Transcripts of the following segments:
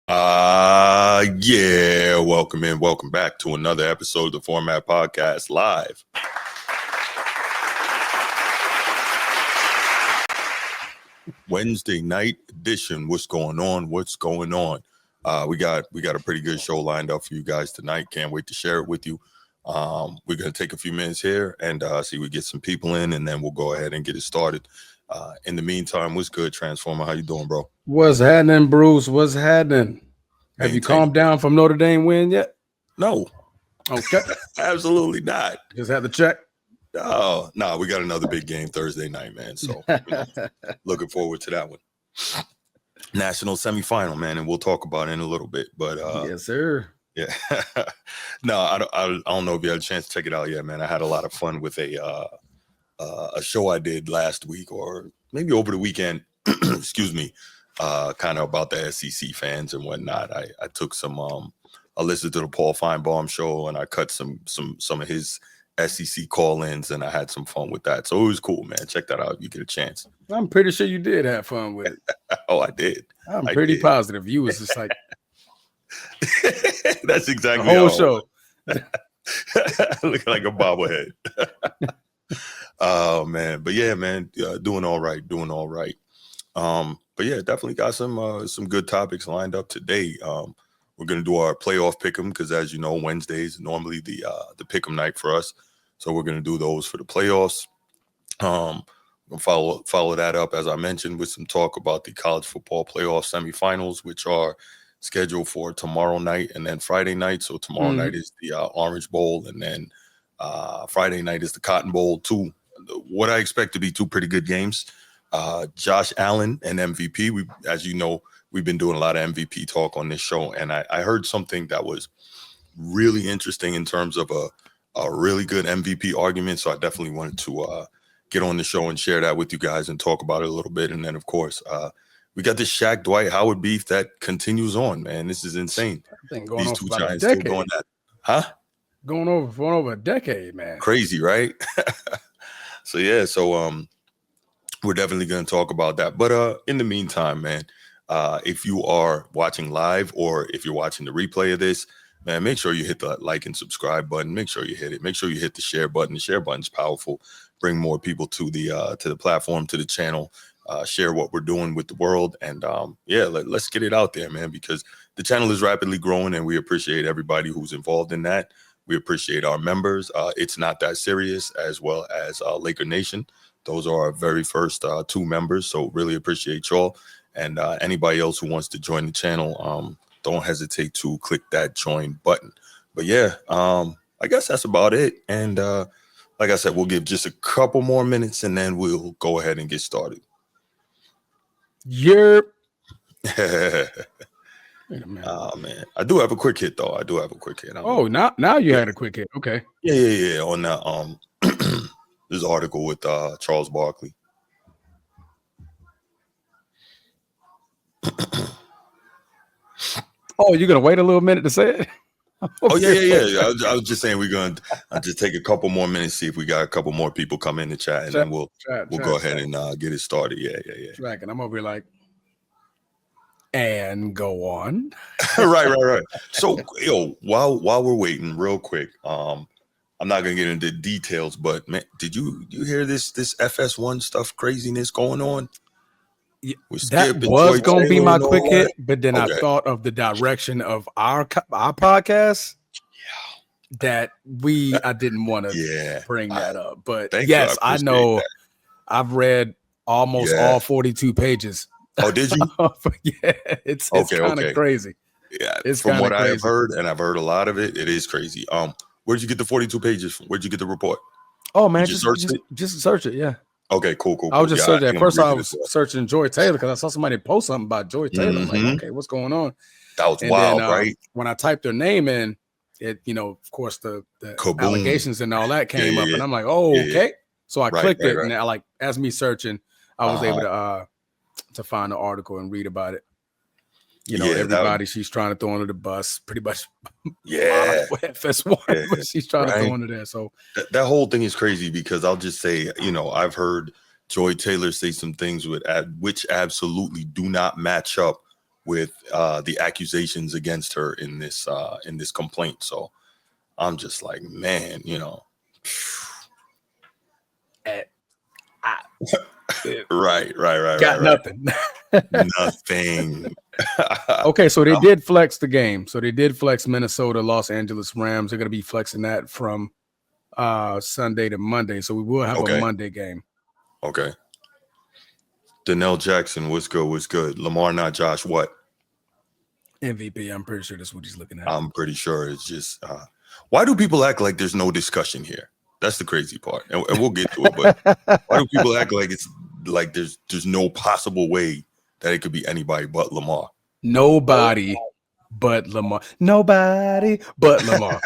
Yeah, welcome back to another episode of the Format Podcast live. Wednesday night edition. What's going on? We got a pretty good show lined up for you guys tonight. Can't wait to share it with you. We're gonna take a few minutes here and see we get some people in, and then we'll go ahead and get it started. In the meantime, what's good, Transformer? How you doing, bro? What's happening, Bruce? What's happening? Have you calmed down from Notre Dame win yet? No. Okay. Absolutely not. Just had to check. Oh, no, we got another big game Thursday night, man. So looking forward to that one. National semifinal, man, and we'll talk about it in a little bit. But yes, sir. Yeah. No, I don't know if you had a chance to check it out yet, man. I had a lot of fun with a show I did last week or maybe over the weekend. Excuse me. Kind of about the SEC fans and whatnot. I took some I listened to the Paul Feinbaum show and I cut some of his SEC call-ins and I had some fun with that. So it was cool, man. Check that out if you get a chance. I'm pretty sure you did have fun with it. Oh, I did. I'm pretty positive. You was just like that's exactly the whole show. Looking like a bobblehead. Oh man. But yeah, man, doing all right. But yeah, definitely got some good topics lined up today. We're gonna do our playoff pick'em because, as you know, Wednesdays normally the pick'em night for us. So we're gonna do those for the playoffs. We'll follow that up, as I mentioned, with some talk about the college football playoff semifinals, which are scheduled for tomorrow night and then Friday night. So tomorrow night is the Orange Bowl, and then Friday night is the Cotton Bowl. What I expect to be two pretty good games. Josh Allen and MVP. As you know, we've been doing a lot of MVP talk on this show, and I heard something that was really interesting in terms of a really good MVP argument. So I definitely wanted to get on the show and share that with you guys and talk about it a little bit. And then, of course, we got this Shaq Dwight Howard beef that continues on, man. This is insane. These two giants still going at it. Huh? Going over a decade, man. Crazy, right? So we're definitely going to talk about that. But in the meantime, man, if you are watching live or if you're watching the replay of this, man, make sure you hit the like and subscribe button. Make sure you hit it. Make sure you hit the share button. The share button is powerful. Bring more people to the platform, to the channel. Share what we're doing with the world. And let's get it out there, man, because the channel is rapidly growing and we appreciate everybody who's involved in that. We appreciate our members. It's Not That Serious, as well as Laker Nation. Those are our very first two members. So really appreciate y'all. And anybody else who wants to join the channel, don't hesitate to click that join button. But yeah, I guess that's about it. And like I said, we'll give just a couple more minutes and then we'll go ahead and get started. Yep. Wait a minute. Oh man, I do have a quick hit though. Now you had a quick hit. Okay. Yeah. On that this article with Charles Barkley. Oh, you're gonna wait a little minute to say it? Oh yeah. I was just saying we're gonna just take a couple more minutes, see if we got a couple more people come in the chat, and then we'll go ahead and get it started. Yeah. Tracking. I'm over here like, and go on. Right. So while we're waiting, real quick, I'm not gonna get into details, but man, did you hear this FS1 stuff craziness going on? That was going to be my quick hit, but then I thought of the direction of our podcast that I didn't want to bring that up. But yes, I know that. I've read almost all 42 pages. Oh, did you? Yeah, it's kind of crazy. Yeah, it's from what I've heard, and I've heard a lot of it. It is crazy. Where'd you get the 42 pages from? Where'd you get the report? Oh man, just search it. Yeah. Okay, cool. I was just searching. At first, I was searching Joy Taylor because I saw somebody post something about Joy Taylor. I'm like, okay, what's going on? That was wild, right? When I typed her name in, it, of course, the allegations and all that came up, and I'm like, okay. So I clicked it, and as me searching, I was able to find the article and read about it. Everybody she's trying to throw under the bus, pretty much. Yeah, FS1, but she's trying to throw under there. So that whole thing is crazy because I'll just say, I've heard Joy Taylor say some things which absolutely do not match up with the accusations against her in this complaint. So I'm just like, man, right. Got nothing. Nothing. Okay, so they did flex the game. So they did flex Minnesota, Los Angeles Rams. They're going to be flexing that from Sunday to Monday. So we will have a Monday game. Okay. Donnell Jackson, what's good? Lamar, not Josh, what? MVP. I'm pretty sure that's what he's looking at. I'm pretty sure it's just why do people act like there's no discussion here? That's the crazy part, and we'll get to it. But why do people act like it's like there's no possible way that it could be anybody but Lamar? Nobody but Lamar. Nobody but Lamar.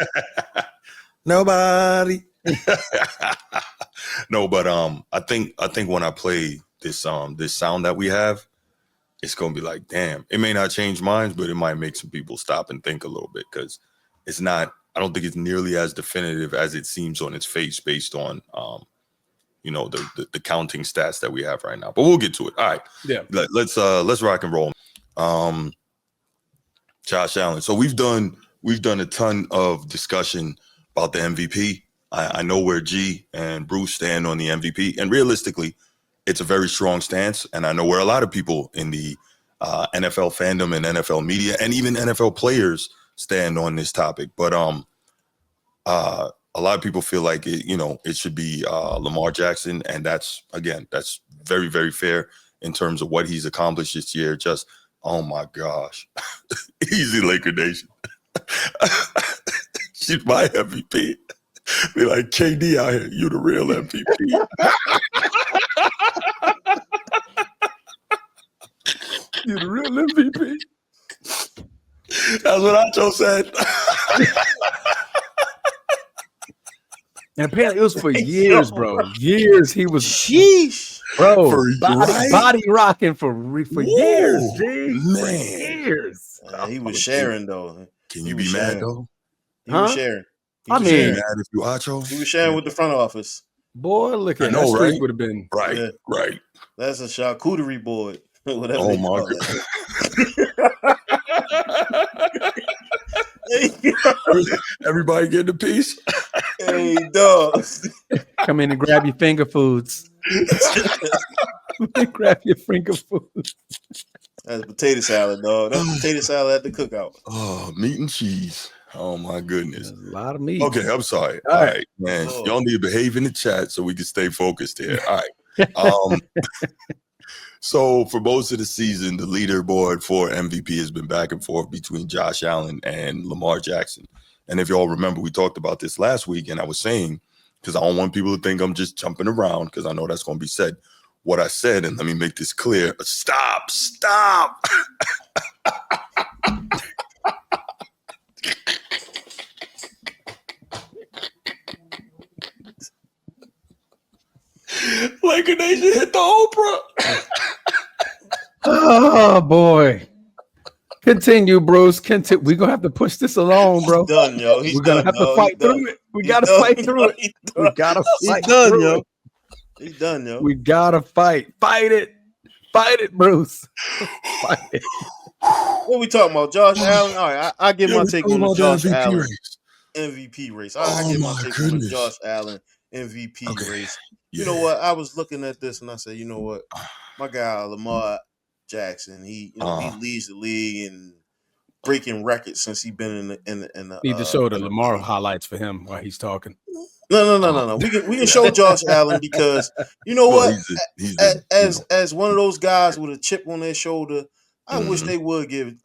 Nobody. No, but I think when I play this sound that we have, it's gonna be like, damn. It may not change minds, but it might make some people stop and think a little bit, because it's not. I don't think it's nearly as definitive as it seems on its face, based on the counting stats that we have right now. But we'll get to it. All right. Yeah. Let's rock and roll. Josh Allen. So we've done a ton of discussion about the MVP. I know where G and Bruce stand on the MVP, and realistically, it's a very strong stance. And I know where a lot of people in the NFL fandom and NFL media and even NFL players stand on this topic. But a lot of people feel like it should be Lamar Jackson, and that's very, very fair in terms of what he's accomplished this year. Just, oh my gosh, easy Laker Nation. She's my MVP. Be like, KD out here, you the real MVP. You the real MVP. That's what Acho said. And apparently it was for years, bro. Years he was, sheesh, bro, body rocking for years, G. Man. For years. He was sharing though. Can you be mad though? He was sharing. I mean, mad if you Acho? He was sharing with the front office. Boy, look at that streak would have been right. That's a charcuterie board, whatever they call it. Everybody getting a piece. Hey, dog. Come in and grab your finger foods. Grab your finger foods. That's potato salad, dog. That's potato salad at the cookout. Oh, meat and cheese. Oh my goodness. There's a lot of meat. Okay, I'm sorry. All right, man. Y'all need to behave in the chat so we can stay focused here. All right. So for most of the season, the leaderboard for MVP has been back and forth between Josh Allen and Lamar Jackson. And if y'all remember, we talked about this last week, and I was saying, because I don't want people to think I'm just jumping around, because I know that's going to be said, what I said, and let me make this clear. Stop. Laker Nation hit the Oprah. Oh boy. Continue, Bruce. We're gonna have to push this along, bro. He's done, yo. We're gonna have to fight through it. We gotta fight through it. We gotta fight through it. He's done, yo. We gotta fight. Fight it. Fight it, Bruce. Fight it. What we talking about? Josh Allen? All right, I give my take on the Josh Allen MVP race. I give my take on the Josh Allen MVP race. You know what? I was looking at this and I said, you know what? My guy Lamar Jackson, he leads the league in breaking records since he's been in the Need to show the Lamar highlights for him while he's talking. No. We can show Josh Allen, because you know what? As one of those guys with a chip on their shoulder, I wish they would give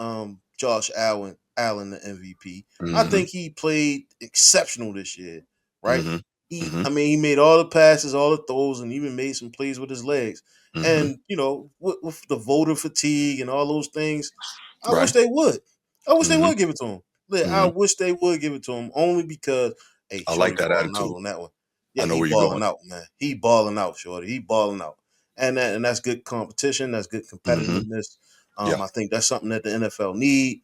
Josh Allen the MVP. I think he played exceptional this year, right? I mean, he made all the passes, all the throws, and even made some plays with his legs. And with the voter fatigue and all those things, I wish they would. I wish they would give it to him. I wish they would give it to him, only because I like that attitude on that one. Yeah, I know he balling out, man. He balling out, shorty. He balling out, and that's good competition. That's good competitiveness. I think that's something that the NFL need.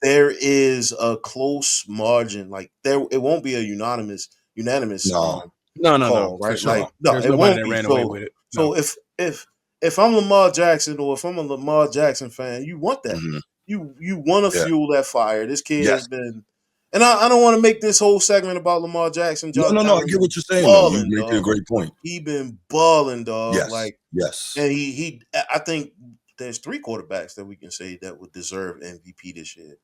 There is a close margin. Like it won't be a unanimous. No, call, right? Sure. Like no, there's it nobody won't that be. ran away with it. No. So if if I'm Lamar Jackson or if I'm a Lamar Jackson fan, you want that. Mm-hmm. You want to fuel that fire. This kid has Yes. been, and I don't want to make this whole segment about Lamar Jackson. Josh No. I Allen get what you're saying, though. You balling, making a dog. great point. He been balling, dog. Yes. Like, Yes. and he I think there's 3 quarterbacks that we can say that would deserve MVP this year.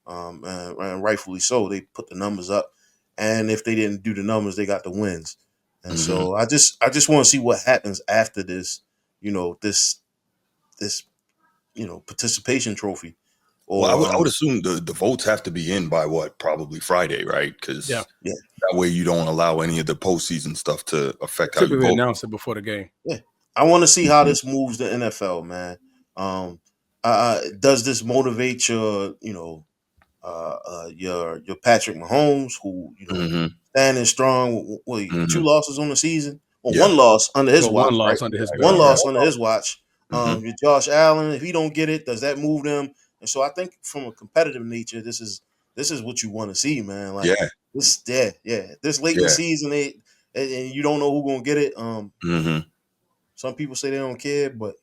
And rightfully so. They put the numbers up, and if they didn't do the numbers, they got the wins. And Mm-hmm. so I just want to see what happens after this. This participation trophy. Or Well, I would assume the votes have to be in by what, probably Friday, right? Because yeah. that way you don't allow any of the postseason stuff to affect how you Typically vote. announce it before the game. Yeah, I want to see how this moves the NFL, man. Does this motivate your your Patrick Mahomes, who Mm-hmm. standing strong? Wait, 2 losses on the season, or Yeah. 1 loss under his Well, watch, 1 loss right? under his Right, belt. One right, loss under his watch. Mm-hmm. Your Josh Allen, if he don't get it, does that move them? And so I think from a competitive nature, this is what you want to see, man. Like this, this late in the season, and you don't know who's gonna get it. Mm-hmm. Some people say they don't care, but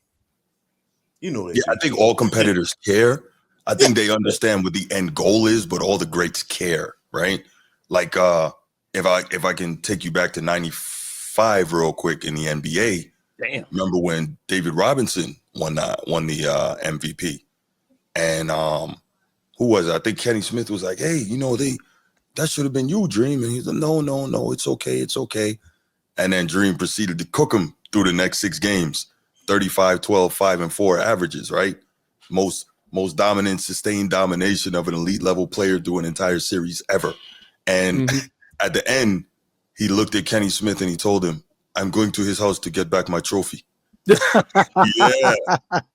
they I do. think all competitors care. I think they understand what the end goal is, but all the greats care, right? Like if I can take you back to 95 real quick in the NBA. Damn. Remember when David Robinson won the MVP? And who was it? I think Kenny Smith was like, hey, that should have been you, Dream. And he's like, no, it's okay. And then Dream proceeded to cook him through the next 6 games. 35, 12, 5, and 4 averages, right? Most dominant, sustained domination of an elite level player through an entire series ever. And at the end, he looked at Kenny Smith and he told him, I'm going to his house to get back my trophy.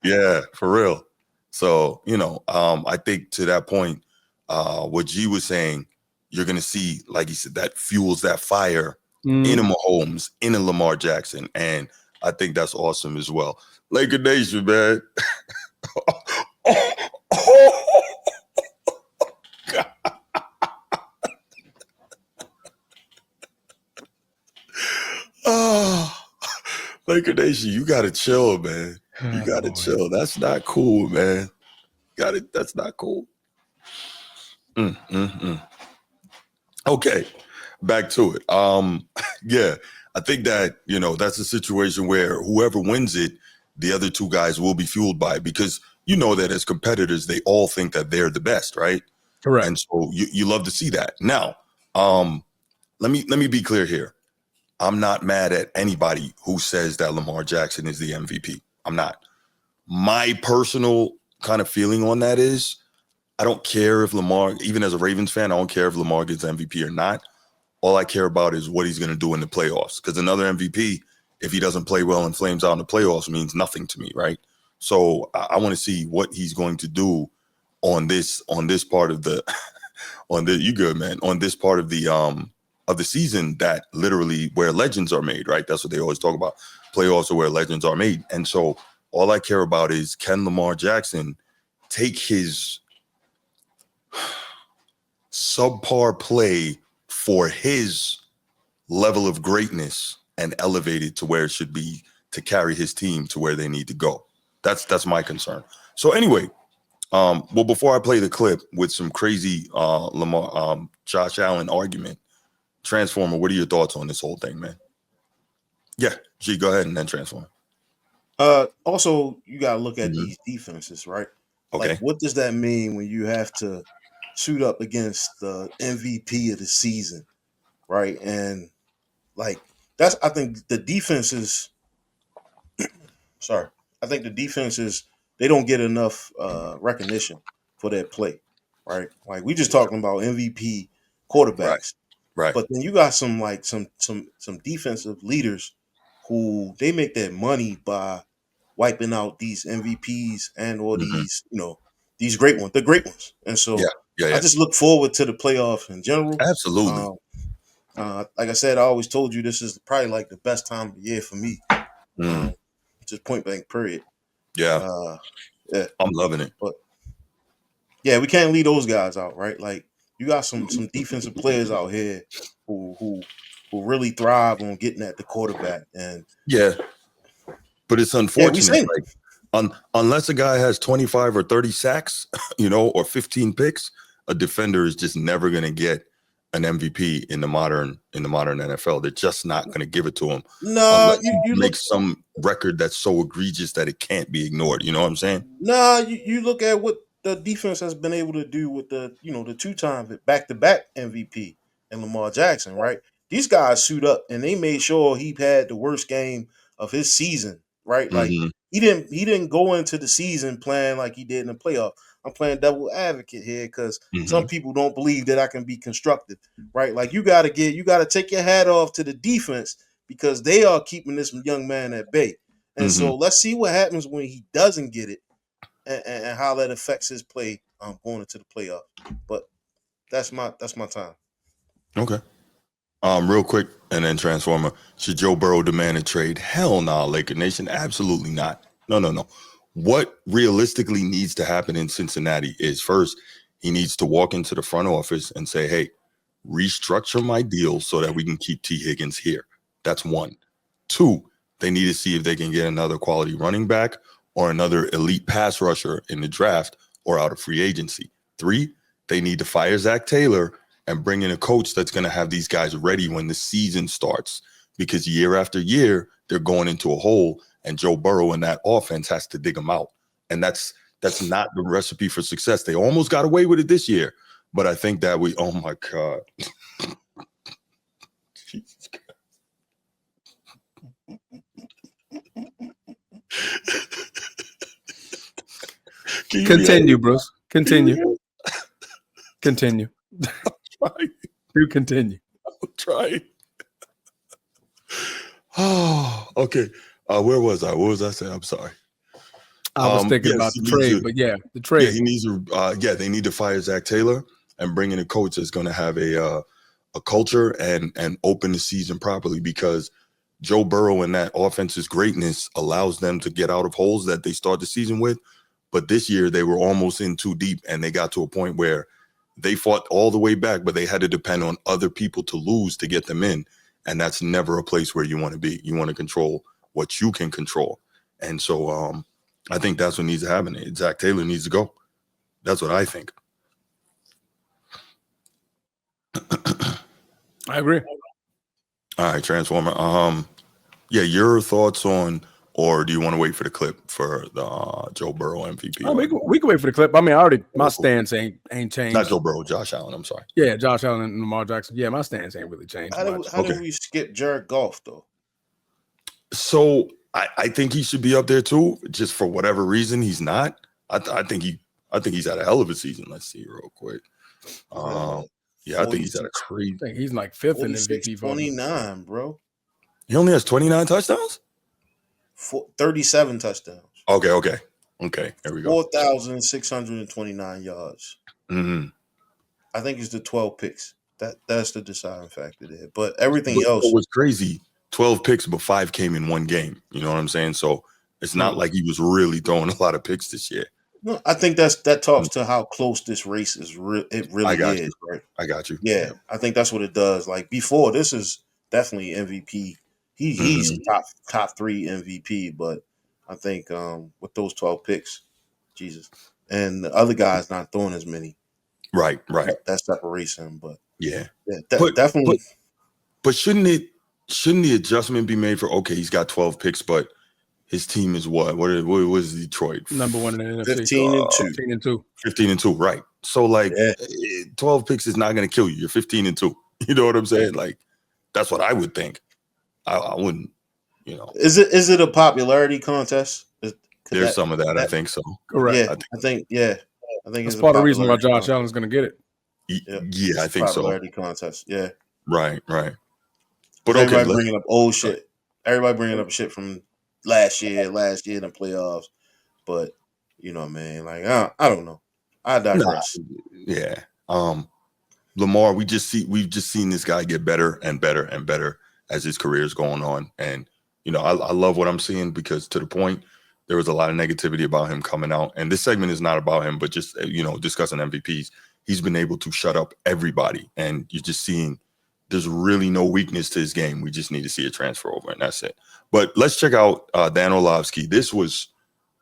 Yeah, for real. So, I think to that point, what G was saying, you're going to see, like he said, that fuels that fire in a Mahomes, in a Lamar Jackson. And I think that's awesome as well. Laker Nation, man. Oh, Laker Nation, you got to chill, man. You got to chill. That's not cool, man. That's not cool. Okay, back to it. Yeah, I think that, that's a situation where whoever wins it, the other 2 guys will be fueled by it, because that as competitors, they all think that they're the best, right? Correct. And so you love to see that. Now, let me be clear here. I'm not mad at anybody who says that Lamar Jackson is the MVP. I'm not. My personal kind of feeling on that is, I don't care if Lamar, even as a Ravens fan, I don't care if Lamar gets MVP or not. All I care about is what he's going to do in the playoffs. Because another MVP, if he doesn't play well and flames out in the playoffs, means nothing to me, right? So I want to see what he's going to do on this part of the you good, man, on this part of the season, that literally where legends are made, right? That's what they always talk about. Playoffs are where legends are made. And so all I care about is, can Lamar Jackson take his subpar play for his level of greatness and elevate it to where it should be to carry his team to where they need to go. That's my concern. So anyway, well, before I play the clip with some crazy Lamar Josh Allen argument, Transformer, what are your thoughts on this whole thing, man? Yeah, G, go ahead and then Transformer. Also, you gotta look at these defenses, right? Okay. Like, what does that mean when you have to suit up against the MVP of the season, right? And like, I think the defenses. Sorry, I think the defenses, they don't get enough recognition for their play, right? Like, we just talking about MVP quarterbacks, Right. but then you got some defensive leaders who they make their money by wiping out these MVPs and or these great ones, the great ones. And so I just look forward to the playoffs in general. Absolutely. Like I said, I always told you, this is probably like the best time of the year for me. Just point blank, period. Yeah. I'm loving it. But yeah, we can't leave those guys out, right? Like, you got some defensive players out here who really thrive on getting at the quarterback. And But it's unfortunate. Unless a guy has 25 or 30 sacks, or 15 picks, a defender is just never going to get an MVP in the modern NFL. They're just not going to give it to him. No, you make some record that's so egregious that it can't be ignored. You know what I'm saying? No, you look at what the defense has been able to do with the two-time back-to-back MVP and Lamar Jackson, right? These guys suit up and they made sure he had the worst game of his season, right? Like he didn't go into the season playing like he did in the playoff. I'm playing devil advocate here because some people don't believe that I can be constructive, right? Like you got to take your hat off to the defense because they are keeping this young man at bay. And so let's see what happens when he doesn't get it and how that affects his play going into the playoffs. But that's my time. Okay. Real quick, and then Transformer. Should Joe Burrow demand a trade? Hell no, Laker Nation. Absolutely not. No. What realistically needs to happen in Cincinnati is first, he needs to walk into the front office and say, hey, restructure my deal so that we can keep T. Higgins here. That's one. Two, they need to see if they can get another quality running back or another elite pass rusher in the draft or out of free agency. Three, they need to fire Zach Taylor and bring in a coach that's going to have these guys ready when the season starts, because year after year, they're going into a hole and Joe Burrow and that offense has to dig them out. And that's not the recipe for success. They almost got away with it this year, but I think that oh my God. Jesus God. Continue, Bruce. Continue. Continue. Do continue. I'm trying. Oh, okay. Where was I? What was I saying? I'm sorry. I was thinking about the trade, but the trade. Yeah, he needs to. They need to fire Zach Taylor and bring in a coach that's going to have a culture and open the season properly, because Joe Burrow and that offense's greatness allows them to get out of holes that they start the season with. But this year they were almost in too deep, and they got to a point where they fought all the way back, but they had to depend on other people to lose to get them in. And that's never a place where you want to be. You want to control what you can control. And so I think that's what needs to happen. Zach Taylor needs to go. That's what I think. I agree. All right, Transformer. Your thoughts on, or do you want to wait for the clip for the Joe Burrow MVP? Oh, we can wait for the clip. I mean, my stance ain't changed. Not Joe Burrow, Josh Allen. I'm sorry. Yeah, Josh Allen and Lamar Jackson. Yeah, my stance ain't really changed. How did we skip Jared Goff though? So I think he should be up there too. Just for whatever reason, he's not. I think he's had a hell of a season. Let's see real quick. I think he's had a crazy. I think he's like fifth in MVP. 29, bro. He only has 29 touchdowns. 37 touchdowns. Okay. There we go. 4,629 yards. I think it's the 12 picks. That's the deciding factor there. But everything else was crazy. 12 picks, but 5 came in one game. You know what I'm saying? So it's not like he was really throwing a lot of picks this year. No, I think that talks to how close this race is. It really is. Right? I got you. Yeah, I think that's what it does. Like before, this is definitely MVP. He's top 3 MVP, but I think with those 12 picks, Jesus, and the other guys not throwing as many. Right. That separates him, but definitely. But shouldn't the adjustment be made for, okay, he's got 12 picks, but his team is what was Detroit? Number 1 in the NFC. 15 and 2, right? So 12 picks is not going to kill you. You're 15 and 2. You know what I'm saying? Like that's what I would think. I wouldn't, Is it a popularity contest? There's some of that. I think so. Correct. Yeah, I think that's part of the reason why Josh Allen's going to get it. Yeah, I think so. Popularity contest. Yeah. Right. But everybody bringing up old shit. Everybody bringing up shit from last year in the playoffs. But man, like I don't know. I digress. Yeah. Lamar, we've just seen this guy get better and better and better as his career is going on. And, I love what I'm seeing, because to the point, there was a lot of negativity about him coming out. And this segment is not about him, but just, discussing MVPs. He's been able to shut up everybody. And you're just seeing there's really no weakness to his game. We just need to see a transfer over, and that's it. But let's check out Dan Orlovsky. This was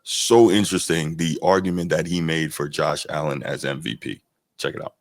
so interesting, the argument that he made for Josh Allen as MVP. Check it out.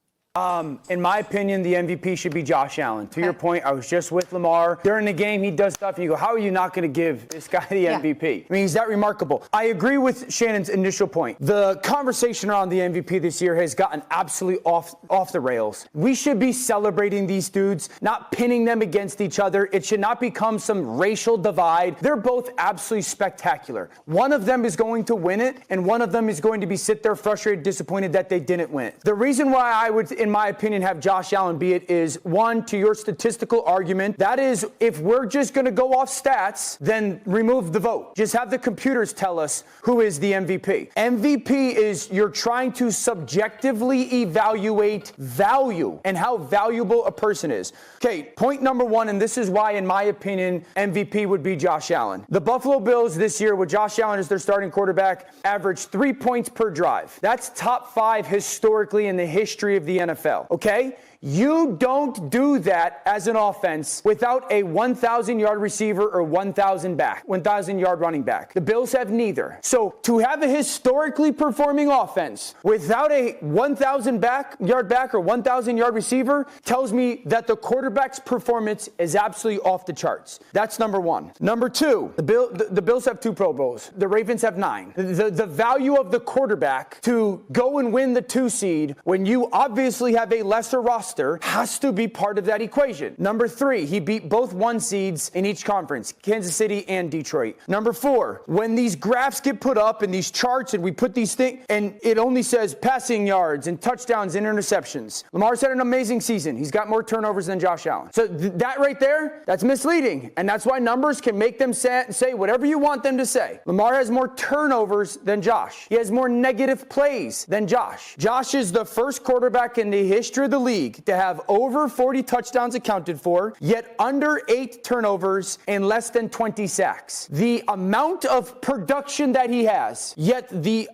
In my opinion, the MVP should be Josh Allen. To your point, I was just with Lamar. During the game, he does stuff, and you go, how are you not going to give this guy the MVP? I mean, he's that remarkable. I agree with Shannon's initial point. The conversation around the MVP this year has gotten absolutely off the rails. We should be celebrating these dudes, not pinning them against each other. It should not become some racial divide. They're both absolutely spectacular. One of them is going to win it, and one of them is going to be sit there frustrated, disappointed that they didn't win it. The reason why I would, in my opinion, have Josh Allen be it is, one, to your statistical argument, that is, if we're just going to go off stats, then remove the vote. Just have the computers tell us who is the MVP. MVP is you're trying to subjectively evaluate value and how valuable a person is. Okay, point number one, and this is why, in my opinion, MVP would be Josh Allen. The Buffalo Bills this year, with Josh Allen as their starting quarterback, averaged 3 points per drive. That's top 5 historically in the history of the NFL. Okay? You don't do that as an offense without a 1,000-yard receiver or 1,000-yard running back. The Bills have neither. So to have a historically performing offense without a 1,000-yard back or 1,000-yard receiver tells me that the quarterback's performance is absolutely off the charts. That's number one. Number two, the Bills have 2 Pro Bowls. The Ravens have 9. The value of the quarterback to go and win the 2 seed when you obviously have a lesser roster has to be part of that equation. Number 3, he beat both 1 seeds in each conference, Kansas City and Detroit. Number 4, when these graphs get put up and these charts and we put these things and it only says passing yards and touchdowns and interceptions. Lamar's had an amazing season. He's got more turnovers than Josh Allen. So that right there, that's misleading. And that's why numbers can make them say whatever you want them to say. Lamar has more turnovers than Josh. He has more negative plays than Josh. Josh is the first quarterback in the history of the league to have over 40 touchdowns accounted for, yet under 8 turnovers and less than 20 sacks. The amount of production that he has, yet the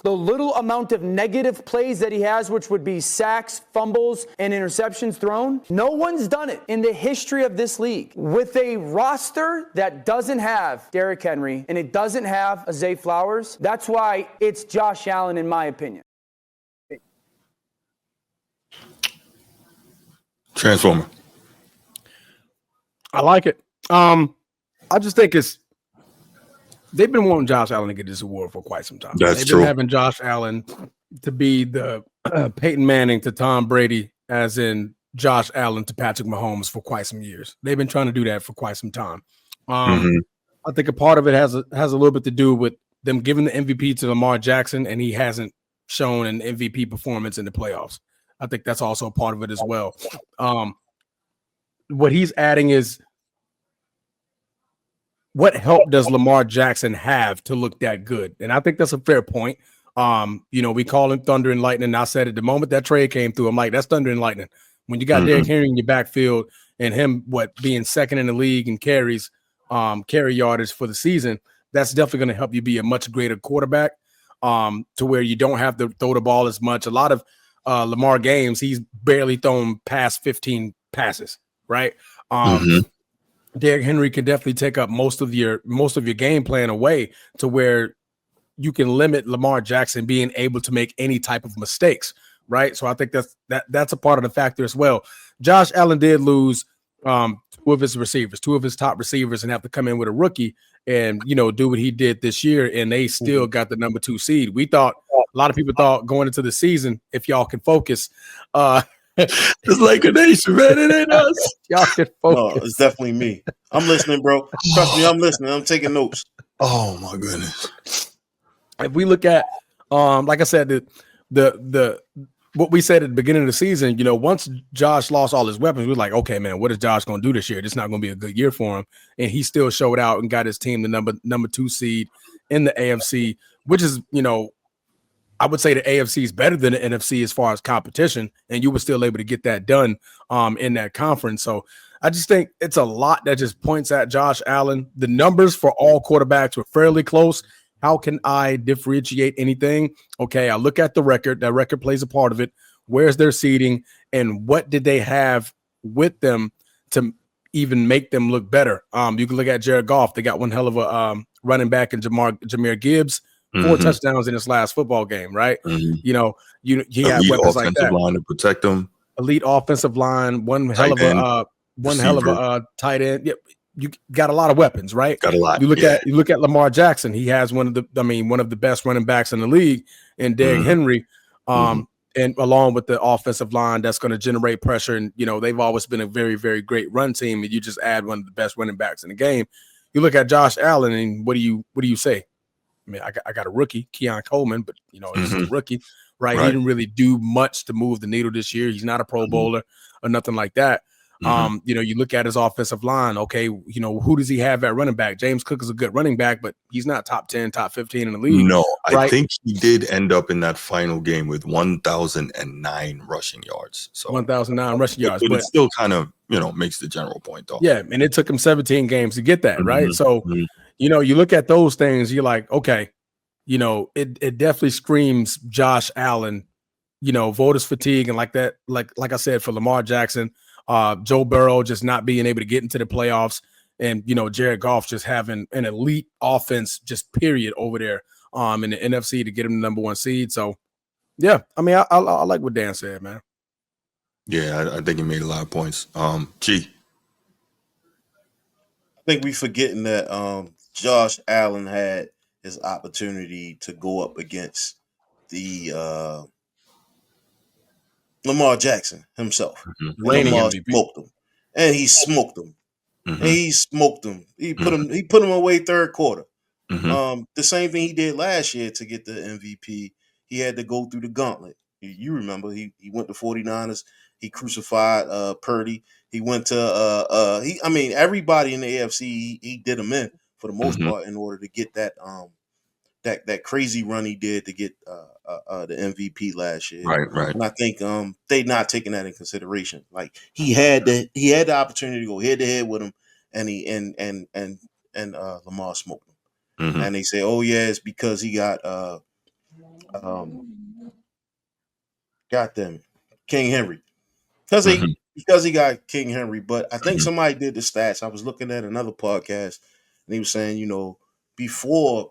little amount of negative plays that he has, which would be sacks, fumbles, and interceptions thrown, no one's done it in the history of this league. With a roster that doesn't have Derrick Henry and it doesn't have Zay Flowers, that's why it's Josh Allen in my opinion. Transformer. I like it. I just think they've been wanting Josh Allen to get this award for quite some time. They've been having Josh Allen to be the Peyton Manning to Tom Brady, as in Josh Allen to Patrick Mahomes, for quite some years. They've been trying to do that for quite some time. I think a part of it has a little bit to do with them giving the MVP to Lamar Jackson, and he hasn't shown an MVP performance in the playoffs. I think that's also a part of it as well. What he's adding is, what help does Lamar Jackson have to look that good? And I think that's a fair point. We call him thunder and lightning. I said at the moment that trade came through, I'm like, that's thunder and lightning. When you got Derrick Henry in your backfield and him being second in the league in carries, carry yardage for the season, that's definitely going to help you be a much greater quarterback, to where you don't have to throw the ball as much. A lot of Lamar games, he's barely thrown past 15 passes, right? Derrick Henry can definitely take up most of your game plan away, to where you can limit Lamar Jackson being able to make any type of mistakes, right? So I think that's a part of the factor as well. Josh Allen did lose 2 of his receivers, 2 of his top receivers, and have to come in with a rookie and do what he did this year, and they still got the number 2 seed. We thought, a lot of people thought going into the season, if y'all can focus, it's like a nation, man. It ain't us. Y'all can focus. No, it's definitely me. I'm listening, bro. Trust me, I'm listening. I'm taking notes. Oh my goodness. If we look at, like I said, the what we said at the beginning of the season, once Josh lost all his weapons, we were like, okay, man, what is Josh going to do this year? This is not going to be a good year for him. And he still showed out and got his team the number 2 seed in the AFC, which is, I would say the AFC is better than the NFC as far as competition, and you were still able to get that done in that conference. So I just think it's a lot that just points at Josh Allen. The numbers for all quarterbacks were fairly close. How can I differentiate anything? Okay, I look at the record. That record plays a part of it. where's their seeding, and what did they have with them to even make them look better. You can look at Jared Goff. They got one hell of a running back in Jahmyr Gibbs, 4 touchdowns in his last football game, right? You know, he had weapons like that. Line to protect them. Elite offensive line, one hell of a tight end. Yep. You got a lot of weapons, right? Got a lot. You look at Lamar Jackson. He has one of the best running backs in the league in Derrick Henry. And along with the offensive line that's going to generate pressure. And, they've always been a very, very great run team. And you just add one of the best running backs in the game. You look at Josh Allen, and what do you say? I mean, I got a rookie, Keon Coleman, but, he's a rookie, right? He didn't really do much to move the needle this year. He's not a Pro Bowler or nothing like that. You look at his offensive line. Okay, who does he have at running back? James Cook is a good running back, but he's not top 10, top 15 in the league. No, right? I think he did end up in that final game with 1,009 rushing yards. So 1,009 rushing yards, but it still kind of makes the general point though. Yeah, and it took him 17 games to get that, right? So you look at those things, you're like, okay, it definitely screams Josh Allen, voters fatigue, and like that, like I said, for Lamar Jackson. Joe Burrow just not being able to get into the playoffs, and Jared Goff just having an elite offense, just period over there in the NFC to get him the number 1 seed. So yeah, I mean, I like what Dan said, man. Yeah, I think he made a lot of points. G. I think we forgetting that Josh Allen had his opportunity to go up against the Lamar Jackson himself. And Lamar smoked him. And he smoked him. And he smoked him. He put him away third quarter. The same thing he did last year to get the MVP. He had to go through the gauntlet. You remember he went to 49ers. He crucified Purdy. He went to everybody in the AFC he did him in for the most part in order to get that that crazy run he did to get the MVP last year. Right. And I think they not taking that in consideration. Like he had the opportunity to go head to head with him, and Lamar smoked him. And they say, oh yeah, it's because he got goddamn King Henry. Because he got King Henry. But I think somebody did the stats. I was looking at another podcast, and he was saying,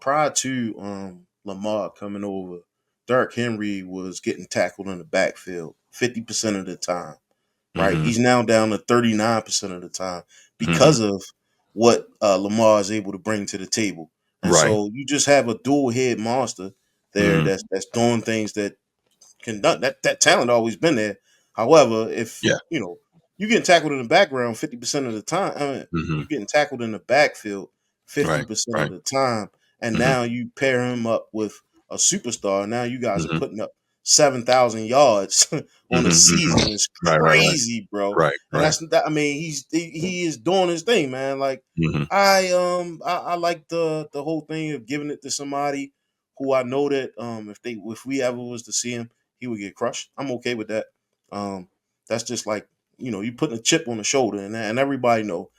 prior to Lamar coming over, Derrick Henry was getting tackled in the backfield 50% of the time. Right? He's now down to 39% of the time because of what Lamar is able to bring to the table. And so you just have a dual head monster there that's doing things that can done. That talent always been there. However, if you getting tackled in the background 50% of the time, you're getting tackled in the backfield 50% of the time, and now you pair him up with a superstar. Now you guys are putting up 7,000 yards on the season. It's crazy, bro. And that's that. I mean, he is doing his thing, man. Like I like the whole thing of giving it to somebody who I know that if we ever was to see him, he would get crushed. I'm okay with that. That's just like you putting a chip on the shoulder, and everybody know.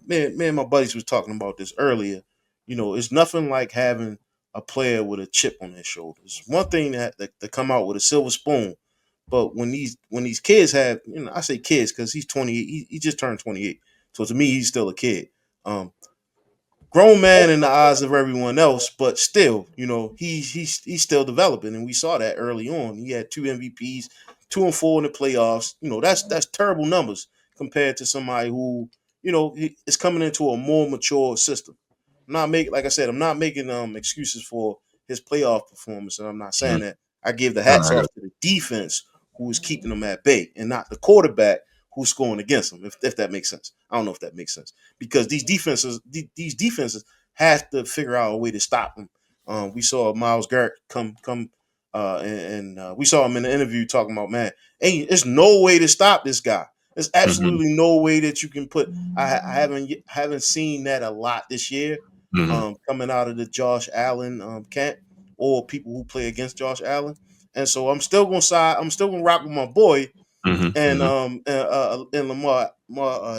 Me and my buddies was talking about this earlier. It's nothing like having a player with a chip on their shoulders. One thing that come out with a silver spoon, but when these kids have, I say kids because he's 28. He just turned 28, so to me he's still a kid. Grown man in the eyes of everyone else, but still, he's still developing, and we saw that early on. He had 2 MVPs, 2 and 4 in the playoffs. That's terrible numbers compared to somebody who is coming into a more mature system. I'm not making excuses for his playoff performance, and I'm not saying that. I give the hats off to the defense who is keeping them at bay, and not the quarterback who's scoring against them. If that makes sense, I don't know if that makes sense because these defenses have to figure out a way to stop them. We saw Myles Garrett come, and we saw him in the interview talking about, man, hey, there's no way to stop this guy. There's absolutely no way that you can put. I haven't seen that a lot this year. Coming out of the Josh Allen camp or people who play against Josh Allen, and so I'm still gonna rock with my boy and Lamar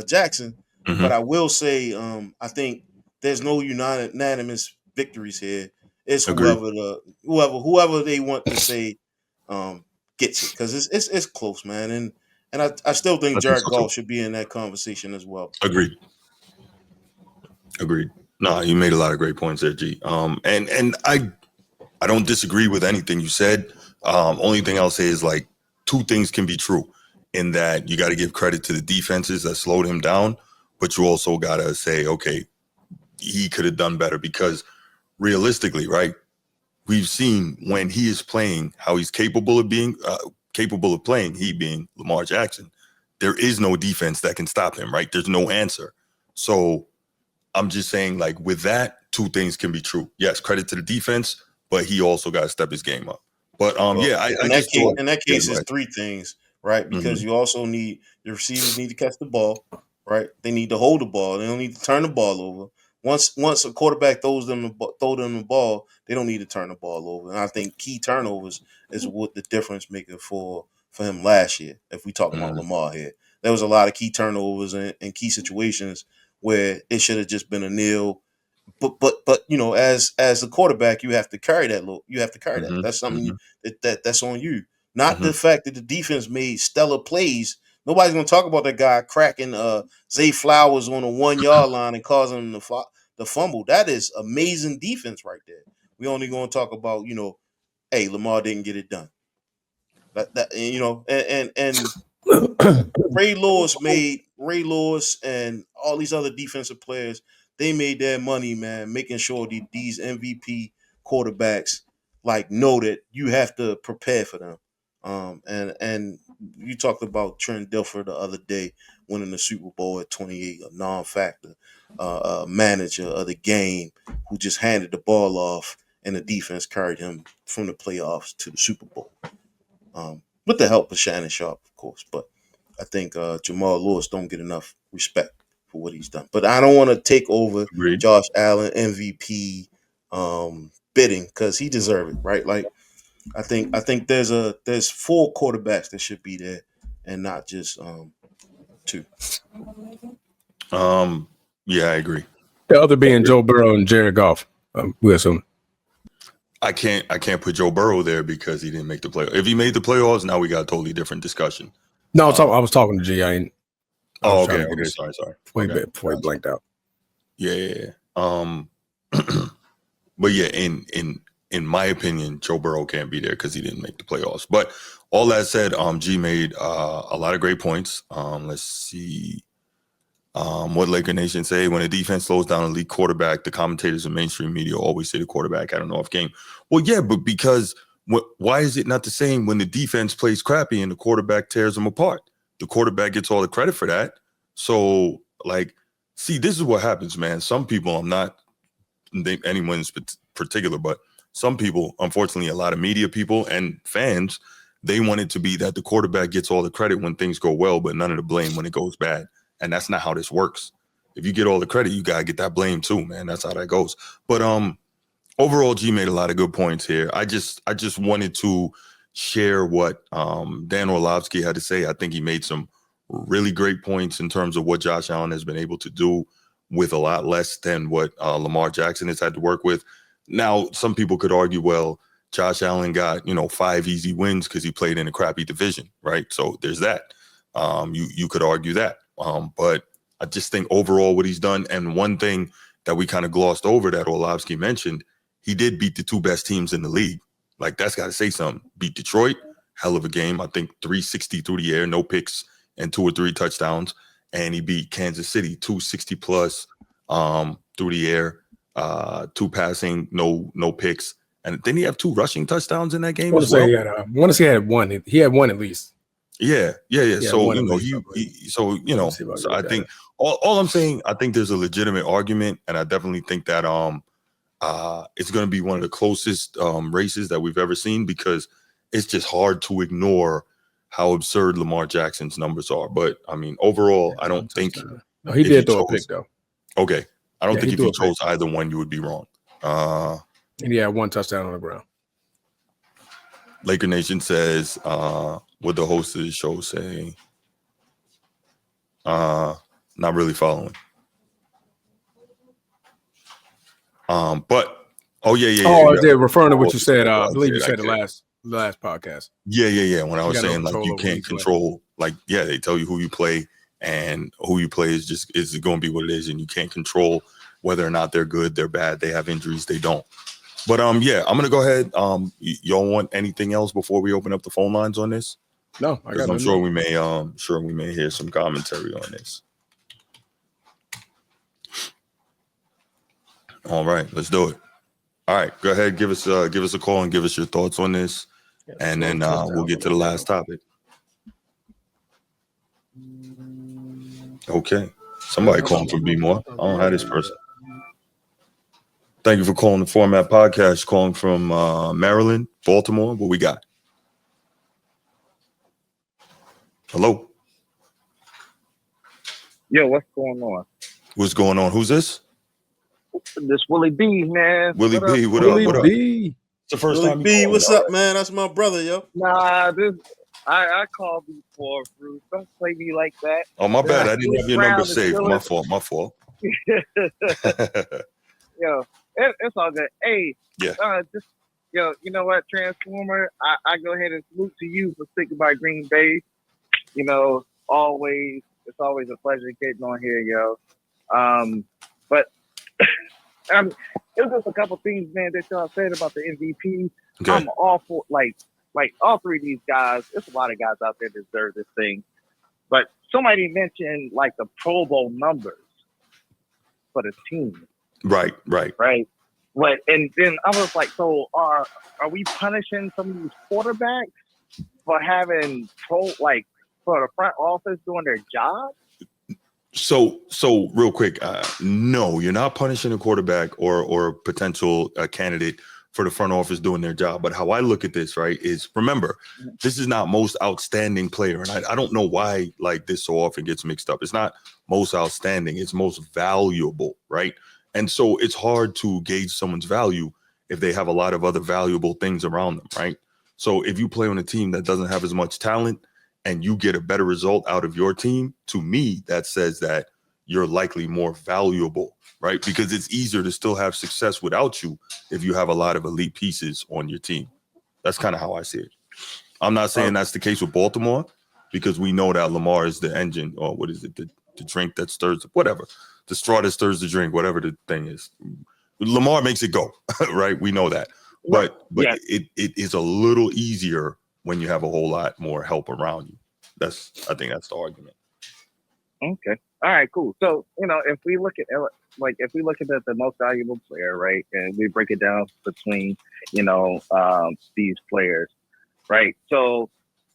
Jackson. But I will say I think there's no unanimous victories here. It's whoever they want to say gets it because it's close, man. And I still think Jared Goff should be in that conversation as well. Agreed. No, you made a lot of great points there, G. And I don't disagree with anything you said. Only thing I'll say is like two things can be true in that you got to give credit to the defenses that slowed him down, but you also got to say, okay, he could have done better because realistically, right? We've seen when he is playing how he's capable of playing, he being Lamar Jackson. There is no defense that can stop him, right? There's no answer. So I'm just saying, like, with that, two things can be true. Yes, credit to the defense, but he also got to step his game up. But in that case, it's three things, right? Because you also need the receivers need to catch the ball, right? They need to hold the ball. They don't need to turn the ball over. Once a quarterback throw them the ball, they don't need to turn the ball over. And I think key turnovers is what the difference maker for him last year. If we talk about Lamar here, there was a lot of key turnovers in key situations where it should have just been a nil. But you know, as the quarterback, you have to carry that. You have to carry that. That's something that's on you. Not the fact that the defense made stellar plays. Nobody's gonna talk about that guy cracking Zay Flowers on the 1 yard line and causing him the fumble. That is amazing defense right there. We only gonna talk about, you know, hey, Lamar didn't get it done. That you know, and Ray Lewis and all these other defensive players, they made their money, man, making sure these MVP quarterbacks like know that you have to prepare for them. And you talked about Trent Dilfer the other day winning the Super Bowl at 28, a non-factor manager of the game who just handed the ball off, and the defense carried him from the playoffs to the Super Bowl. With the help of Shannon Sharp, of course, but I think Jamal Lewis don't get enough respect for what he's done. But I don't want to take over Josh Allen MVP bidding because he deserves it, right? Like I think there's 4 quarterbacks that should be there and not just 2. Yeah, I agree. The other being Joe Burrow and Jared Goff. We assume. I can't put Joe Burrow there because he didn't make the playoffs. If he made the playoffs, now we got a totally different discussion. No, I was talking to G. Okay. Sorry. Before he blanked out. Yeah. But yeah, in my opinion, Joe Burrow can't be there because he didn't make the playoffs. But all that said, G made a lot of great points. Let's see. What Laker Nation say, when a defense slows down a elite quarterback, the commentators and mainstream media always say the quarterback had an off game. Well, yeah, but because why is it not the same when the defense plays crappy and the quarterback tears them apart? The quarterback gets all the credit for that. So, like, see, this is what happens, man. Some people, I'm not anyone in particular, but some people, unfortunately, a lot of media people and fans, they want it to be that the quarterback gets all the credit when things go well, but none of the blame when it goes bad. And that's not how this works. If you get all the credit, you got to get that blame too, man. That's how that goes. But overall, G made a lot of good points here. I just wanted to share what Dan Orlovsky had to say. I think he made some really great points in terms of what Josh Allen has been able to do with a lot less than what Lamar Jackson has had to work with. Now, some people could argue, well, Josh Allen got, 5 easy wins because he played in a crappy division, right? So there's that. You could argue that. But I just think overall what he's done, and one thing that we kind of glossed over that Orlovsky mentioned, he did beat the 2 best teams in the league. Like, that's got to say something. Beat Detroit, hell of a game. I think 360 through the air, no picks, and 2 or 3 touchdowns. And he beat Kansas City, 260 plus through the air, 2 passing, no picks. And didn't he have 2 rushing touchdowns in that game as well? I want to say he had one. He had one at least. Yeah. So, so I think all I'm saying, I think there's a legitimate argument, and I definitely think that it's going to be one of the closest races that we've ever seen, because it's just hard to ignore how absurd Lamar Jackson's numbers are. But I mean, overall, I don't think he did throw a pick though. Okay. I don't think if you chose either one, you would be wrong. And he had 1 touchdown on the ground. Laker Nation says, what the host of the show say? Not really following. But they're referring to what you said. I believe you said it last podcast. Yeah. When I was saying like you can't control, like they tell you who you play and who you play is going to be what it is, and you can't control whether or not they're good, they're bad, they have injuries, they don't. But I'm gonna go ahead. Y'all want anything else before we open up the phone lines on this? No, I got. I'm sure we may hear some commentary on this. All right, let's do it. All right, go ahead, give us a call and give us your thoughts on this, and then we'll get to the last topic. Okay, somebody calling from B More. I don't have this person. Thank you for calling the Format Podcast. Calling from Maryland, Baltimore. What we got? Hello. Yo, what's going on? What's going on? Who's this? This Willie B, man. Willie B, what up? What up? It's the first time. B, what's up, man? That's my brother, yo. Nah, I called before, Bruce. Don't play me like that. Oh, my bad. I didn't have your number saved. My fault. Yo, it's all good. Hey, you know what, Transformer? I go ahead and salute to you for sticking by Green Bay. You know, it's always a pleasure getting on here, yo. But it was just a couple things, man, that y'all said about the MVP. Okay. I'm all for like all three of these guys. There's a lot of guys out there that deserve this thing. But somebody mentioned like the Pro Bowl numbers for the team. Right. But and then I was like, so are we punishing some of these quarterbacks for having for the front office doing their job? So real quick, no, you're not punishing a quarterback or potential candidate for the front office doing their job. But how I look at this, right, is remember, this is not most outstanding player. And I don't know why like this so often gets mixed up. It's not most outstanding. It's most valuable, right? And so it's hard to gauge someone's value if they have a lot of other valuable things around them, right? So if you play on a team that doesn't have as much talent and you get a better result out of your team, to me, that says that you're likely more valuable, right? Because it's easier to still have success without you if you have a lot of elite pieces on your team. That's kind of how I see it. I'm not saying that's the case with Baltimore, because we know that Lamar is the engine, or what is it, the drink that stirs, whatever, the straw that stirs the drink, whatever the thing is. Lamar makes it go, right? We know that. But yeah. it is a little easier when you have a whole lot more help around you. I think that's the argument. Okay. All right, cool. So, if we look at the most valuable player, right, and we break it down between, these players, right? So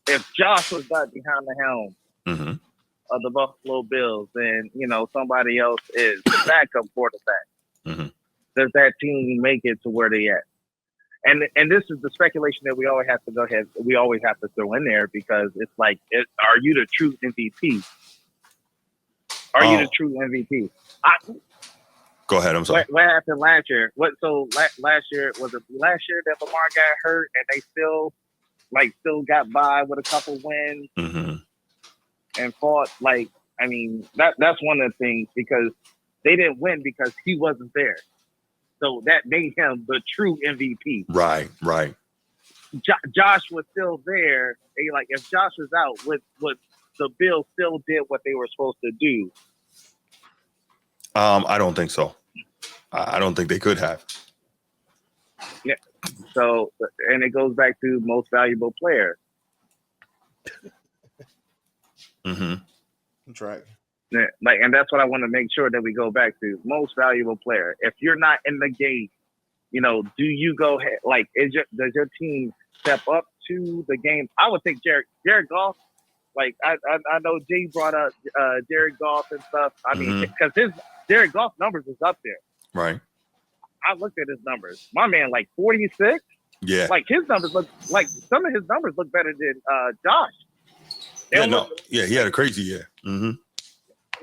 if Josh was not behind the helm of the Buffalo Bills, then, somebody else is the backup quarterback. Does that team make it to where they at? And this is the speculation that we always have to throw in there, because it's like, are you the true MVP? Are you the true MVP? Go ahead. I'm sorry. What happened last year? Last year that Lamar got hurt and they still got by with a couple wins and fought. That's one of the things, because they didn't win because he wasn't there. So that made him the true MVP. Right. Josh was still there. If Josh was out, what the Bills still did what they were supposed to do? I don't think so. I don't think they could have. Yeah. So, and it goes back to most valuable player. That's right. Yeah, and that's what I want to make sure that we go back to. Most valuable player. If you're not in the game, do you go ahead? Does your team step up to the game? I would think Jared Goff. I know Jay brought up Jared Goff and stuff. I mean, because his Jared Goff numbers is up there. Right. I looked at his numbers. My man, 46. Yeah. His numbers look some of his numbers look better than Josh. He had a crazy year.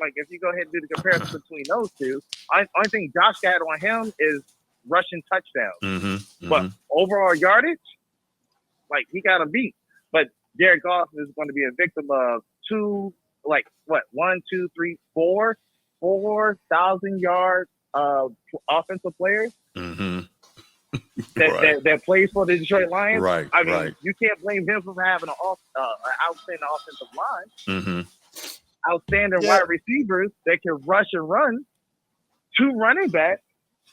If you go ahead and do the comparison between those two, only thing Josh got on him is rushing touchdowns. But overall yardage, he got a beat. But Jared Goff is going to be a victim of 4,000 yards of offensive players. that plays for the Detroit Lions. Right. I mean, you can't blame him for having an outstanding offensive line. Mm-hmm. Outstanding wide receivers that can rush and run. 2 running backs,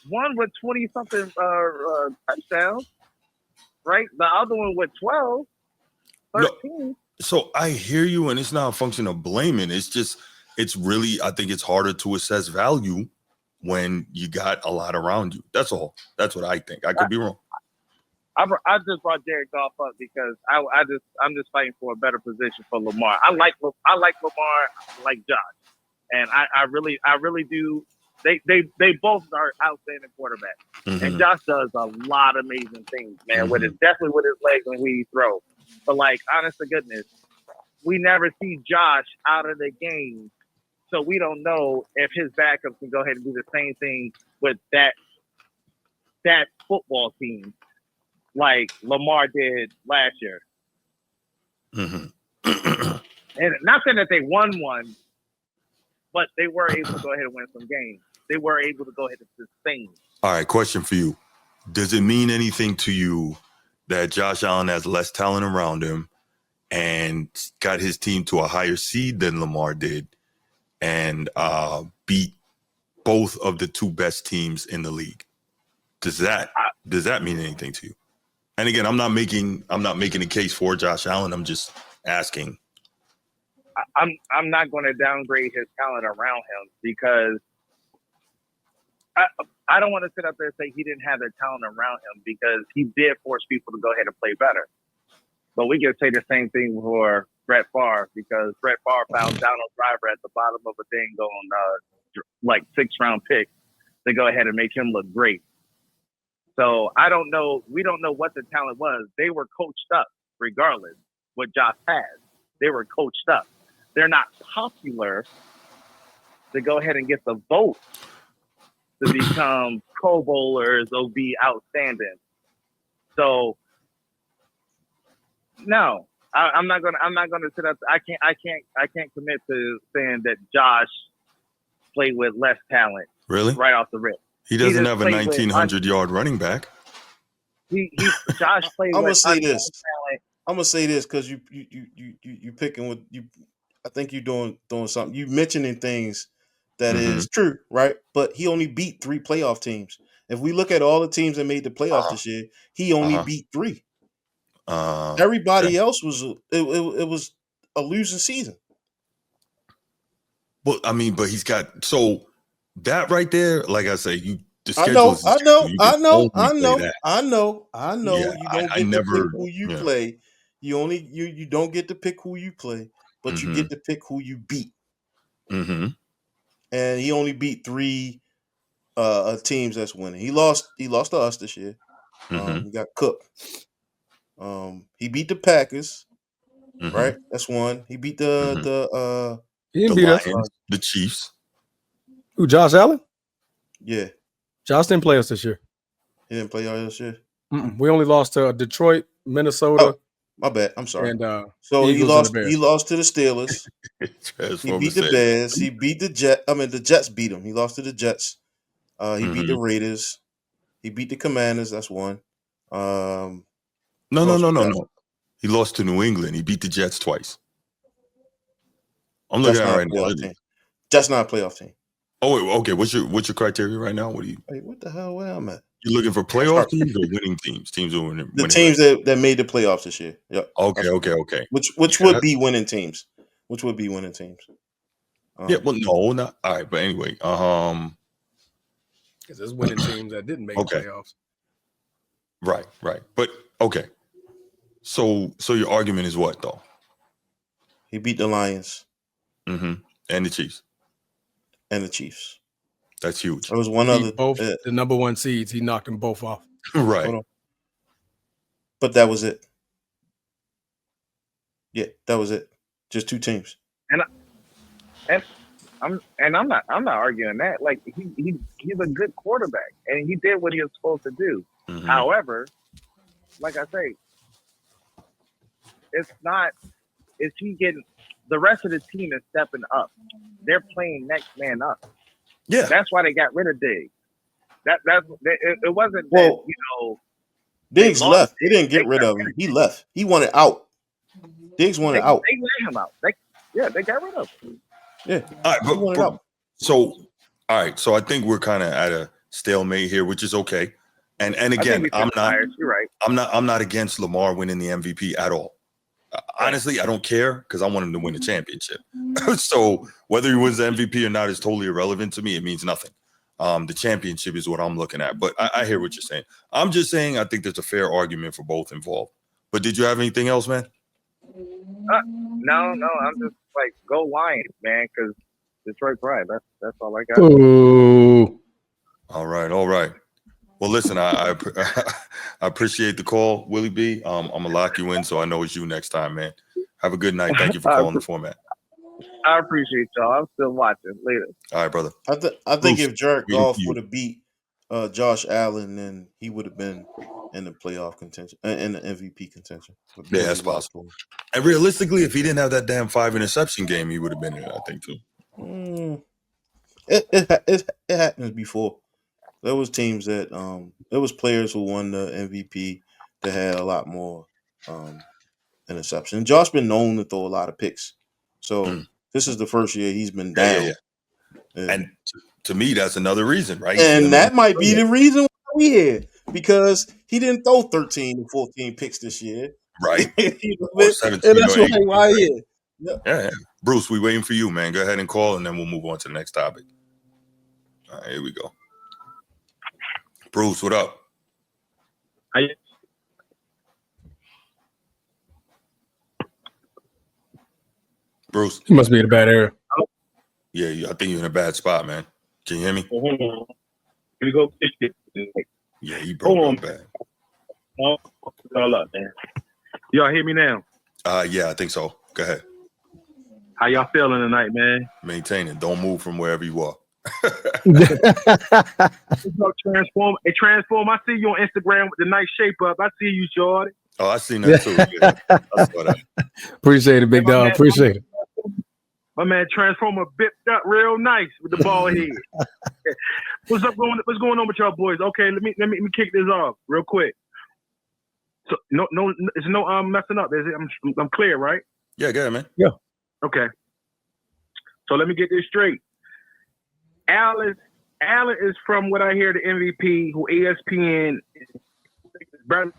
one with 20-something touchdowns, right? The other one with 12, 13. No, so I hear you, and it's not a function of blaming. It's just, it's really, I think it's harder to assess value when you got a lot around you. That's all. That's what I think. I could be wrong. I just brought Jared Goff up because I'm just fighting for a better position for Lamar. I like Lamar, I like Josh, and I really do. They both are outstanding quarterbacks, and Josh does a lot of amazing things, man. Definitely with his legs and when he throws. But like, honest to goodness, we never see Josh out of the game, so we don't know if his backup can go ahead and do the same thing with that football team like Lamar did last year. And not saying that they won one, but they were able to go ahead and win some games. They were able to go ahead and sustain. All right, question for you. Does it mean anything to you that Josh Allen has less talent around him and got his team to a higher seed than Lamar did and beat both of the 2 best teams in the league? Does that mean anything to you? And again, I'm not making a case for Josh Allen. I'm just asking. I'm not going to downgrade his talent around him because I don't want to sit up there and say he didn't have the talent around him because he did force people to go ahead and play better. But we can say the same thing for Brett Favre because Brett Favre found Donald Driver at the bottom of a thing going 6th-round pick to go ahead and make him look great. So I don't know. We don't know what the talent was. They were coached up regardless what Josh has. They were coached up. They're not popular to go ahead and get the vote to become Pro Bowlers or be outstanding. So no, I'm not gonna sit up. I can't commit to saying that Josh played with less talent. Really? Right off the rip. He doesn't have a 1,900-yard running back. Josh played with talent. I'm gonna say this because you picking with you. I think you're doing something. You mentioning things that is true, right? But he only beat 3 playoff teams. If we look at all the teams that made the playoffs this year, he only beat 3. Everybody else was it was a losing season. Well, I mean, but he's got that right there. Like I say, the schedule I know. Yeah, You don't get to pick who you play. You don't get to pick who you play, but you get to pick who you beat. And he only beat 3 teams that's winning. He lost to us this year. He got cooked. He beat the Packers, right? That's 1. He beat the Lions, the Chiefs. Who, Josh Allen? Yeah. Josh didn't play us this year. He didn't play all this year? We only lost to Detroit, Minnesota. Oh, my bad. I'm sorry. And so Eagles he lost to the Steelers. He beat the Bears. He beat the Jets. The Jets beat him. He lost to the Jets. He beat the Raiders. He beat the Commanders. That's 1. No. He lost to New England. He beat the Jets twice. I'm looking at it right now. That's not a playoff team. Oh, wait, okay. What's your criteria right now? What the hell? Where I'm at? You're looking for playoff teams or winning teams? Teams who winning. The teams that made the playoffs this year. Yep. Okay. Which would be winning teams. Yeah. Well, no, not all right. But anyway, because there's winning teams that didn't make playoffs. Right. But okay. So your argument is what though? He beat the Lions. And the Chiefs. That's huge. There was one other. Both the number 1 seeds. He knocked them both off. Right. But that was it. Yeah, that was it. Just 2 teams. I'm not arguing that. Like he's a good quarterback and he did what he was supposed to do. However, like I say, is he getting the rest of the team is stepping up. They're playing next man up. Yeah. That's why they got rid of Diggs. It wasn't that, Diggs left. They didn't get rid of him. He left. He wanted out. Diggs wanted out. They let him out. They got rid of him. Yeah. All right, He wanted out. So, all right. So I think we're kind of at a stalemate here, which is okay. And again, I'm not. You're right. I'm not against Lamar winning the MVP at all. Honestly, I don't care because I want him to win a championship. So whether he wins the MVP or not is totally irrelevant to me. It means nothing. The championship is what I'm looking at. But I hear what you're saying. I'm just saying I think there's a fair argument for both involved. But did you have anything else, man? No. I'm just like, go Lions, man, because Detroit Pride. That's all I got. Ooh. All right. Well, listen, I appreciate the call, Willie B. I'm gonna lock you in, so I know it's you next time, man. Have a good night. Thank you for calling the format. I appreciate y'all. I'm still watching. Later. All right, brother. I think if Jared Goff would have beat Josh Allen, then he would have been in the playoff contention, in the MVP contention. Yeah, that's possible. And realistically, if he didn't have that damn 5 interception game, he would have been in it, I think, too. It happens before. There was teams that there was players who won the MVP that had a lot more interceptions. Josh been known to throw a lot of picks, so this is the first year he's been down. Yeah. And to me, that's another reason, right? And that might be the reason why we here, because he didn't throw 13 and 14 picks this year, right? You know, or 17 and that's why he here. Yeah. Bruce, we waiting for you, man. Go ahead and call, and then we'll move on to the next topic. All right, here we go. Bruce, what up? Bruce, you must be in a bad area. Yeah, I think you're in a bad spot, man. Can you hear me? Hold on. Here we go. Yeah, you broke up bad. Oh, all up, man. Y'all hear me now? Yeah, I think so. Go ahead. How y'all feeling tonight, man? Maintaining. Don't move from wherever you are. Transform. Hey, Transform. I see you on Instagram with the nice shape up. I see you, Jordan. Oh, I seen that too. Yeah. I saw that. Appreciate it, big dog. Appreciate it. My man Transformer bipped up real nice with the ball head. What's going on with y'all boys? Okay, let me kick this off real quick. So no, it's no messing up. Is it? I'm clear, right? Yeah, go ahead, man. Yeah. Okay. So let me get this straight. Allen is, from what I hear, the MVP who ESPN is better.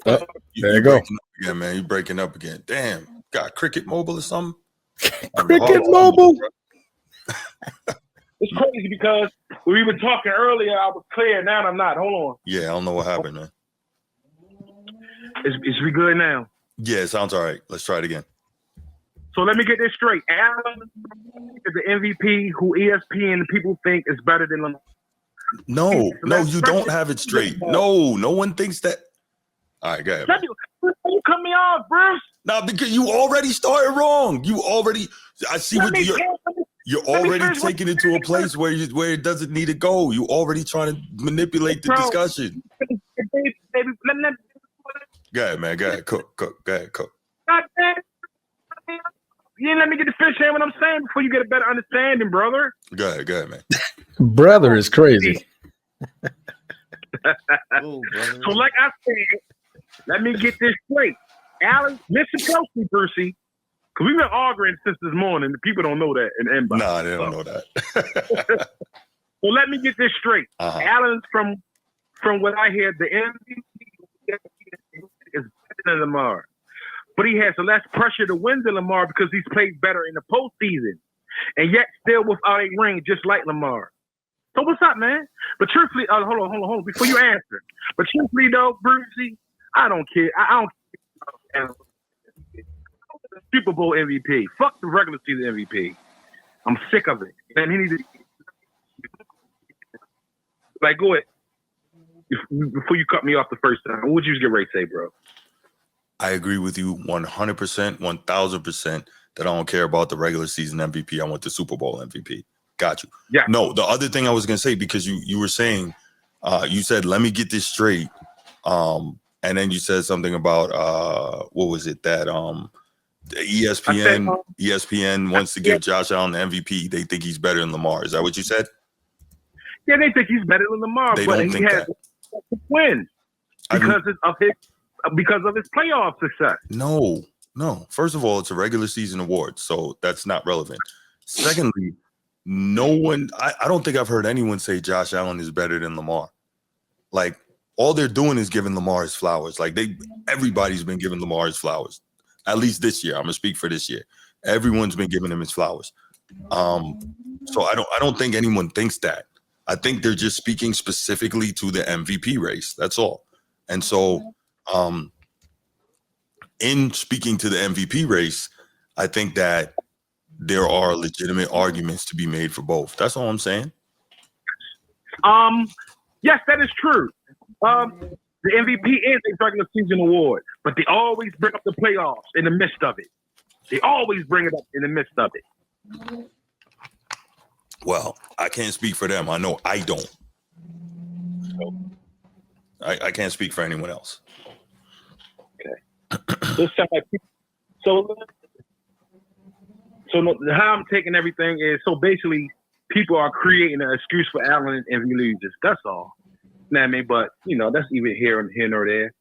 There you go. Again, man. You breaking up again. Damn. Got Cricket Mobile or something? Cricket Mobile? It's crazy because we were talking earlier, I was clear. Now I'm not. Hold on. Yeah, I don't know what happened, man. Is we good now? Yeah, it sounds all right. Let's try it again. So let me get this straight. Allen is the MVP who ESPN people think is better than Lamar. No, you don't have it straight. No one thinks that. All right, go ahead. You cut me off, Bruce. No, because you already started wrong. I see what you're already taking it to a place where it doesn't need to go. You already trying to manipulate the discussion. Go ahead, man. Go ahead, cook. Go ahead, cook. You didn't let me get the fish in what I'm saying before you get a better understanding, brother. Go ahead, man. Brother is crazy. So like I said, let me get this straight. Allen, listen closely, Brucey, because we've been arguing since this morning. The people don't know that in inbox. Nah, they don't know that. So let me get this straight. Allen's from what I hear, the MVP is better than Lamar. But he has less pressure to win than Lamar because he's played better in the postseason. And yet still without a ring, just like Lamar. So what's up, man? But truthfully, hold on, before you answer. But truthfully, though, Brucey, I don't care. I don't care. Super Bowl MVP. Fuck the regular season MVP. I'm sick of it. And he needs to... Like, go ahead. Before you cut me off the first time, what would you get ready to say, bro? I agree with you 100%, 1,000% that I don't care about the regular season MVP. I want the Super Bowl MVP. Got you. Yeah. No, the other thing I was going to say, because you were saying, you said, let me get this straight. And then you said something about, what was it? That ESPN wants to give Josh Allen the MVP. They think he's better than Lamar. Is that what you said? Yeah, they think he's better than Lamar, They but don't he think has that. wins because of his playoff success. No. First of all, it's a regular season award, so that's not relevant. Secondly, no one, I don't think I've heard anyone say Josh Allen is better than Lamar. Like, all they're doing is giving Lamar his flowers. Like, everybody's been giving Lamar his flowers. At least this year. I'm gonna speak for this year. Everyone's been giving him his flowers. So I don't think anyone thinks that. I think they're just speaking specifically to the MVP race. That's all. And so, in speaking to the MVP race, I think that there are legitimate arguments to be made for both. That's all I'm saying. Yes, that is true. The MVP is a regular season award, but they always bring up the playoffs in the midst of it. They always bring it up in the midst of it. Well, I can't speak for them. I know I don't. So I can't speak for anyone else. Okay. So how I'm taking everything is, so basically people are creating an excuse for Allen if he loses. That's all. You know what I mean? But, that's even here nor there.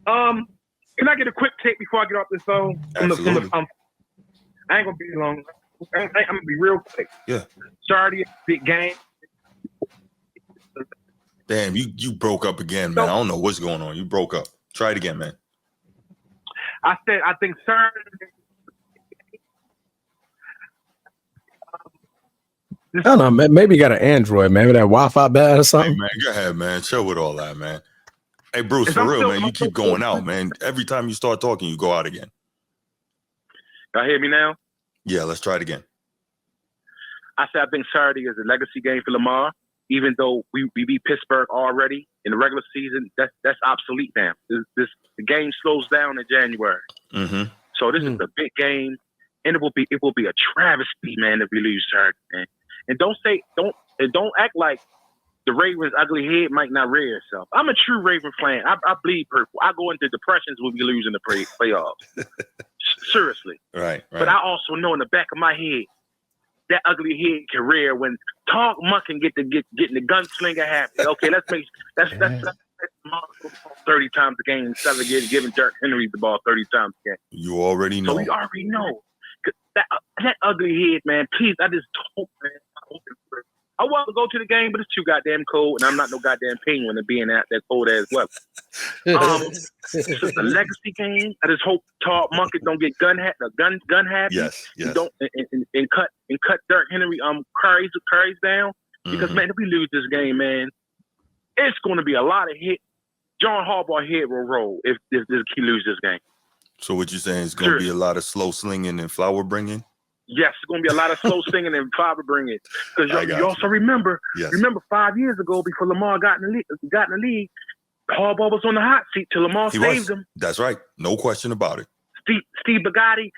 Can I get a quick take before I get off this phone? Absolutely. I ain't going to be long. I'm going to be real quick. Yeah. Saturday, big game. Damn, you broke up again, man. I don't know what's going on. You broke up. Try it again, man. I think Saturday. I don't know. Maybe you got an Android, man. Maybe that Wi-Fi bad or something. Hey, man, go ahead, man. Chill with all that, man. Hey, Bruce, for real, man. You keep going out, man. Every time you start talking, you go out again. Y'all hear me now? Yeah, let's try it again. I said I think Saturday is a legacy game for Lamar. Even though we beat Pittsburgh already in the regular season, that's obsolete now. The game slows down in January. Mm-hmm. So this is a big game, and it will be a travesty, man, if we lose Saturday, man. And don't act like the Ravens' ugly head might not rear itself. I'm a true Raven fan. I bleed purple. I go into depressions when we lose in the playoffs. Seriously. Right. But I also know in the back of my head that ugly head can rear when Talk Muck can getting the gunslinger happy. Okay, that's 30 times a game instead of giving Derrick Henry the ball 30 times a game. You already know. So we already know. That ugly head, man, please, I just hope, man. I want to go to the game, but it's too goddamn cold, and I'm not no goddamn penguin to be in that cold ass weather. It's just a legacy game. I just hope Todd Munkett don't get gun happy. Yes. Don't and cut Derrick Henry carries down, because man, if we lose this game, man, it's going to be a lot of hit. John Harbaugh head will roll if he loses this game. So what you're saying is going to be a lot of slow slinging and flower bringing? Yes, it's going to be a lot of slow singing and flower bringing. Because you also remember 5 years ago, before Lamar got in the league, Harbaugh was on the hot seat till Lamar saved him. That's right. No question about it. Steve Biscotti